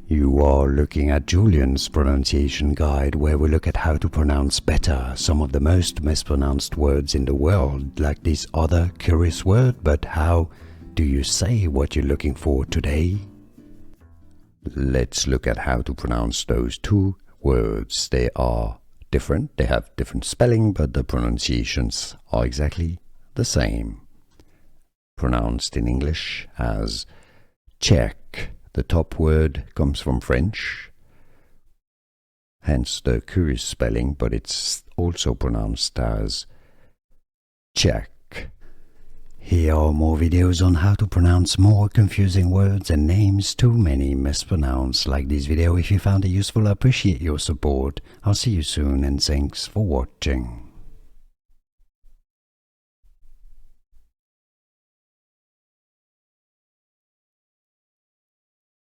You are looking at Julian's pronunciation guide, where we look at how to pronounce better some of the most mispronounced words in the world, like this other curious word. But how do you say what you're looking for today? Let's look at how to pronounce those two words. They are different, they have different spelling, but the pronunciations are exactly the same. Pronounced in English as check. The top word comes from French, hence the curious spelling, but it's also pronounced as check. Here are more videos on how to pronounce more confusing words and names too many mispronounced. Like this video if you found it useful. I appreciate your support. I'll see you soon and thanks for watching.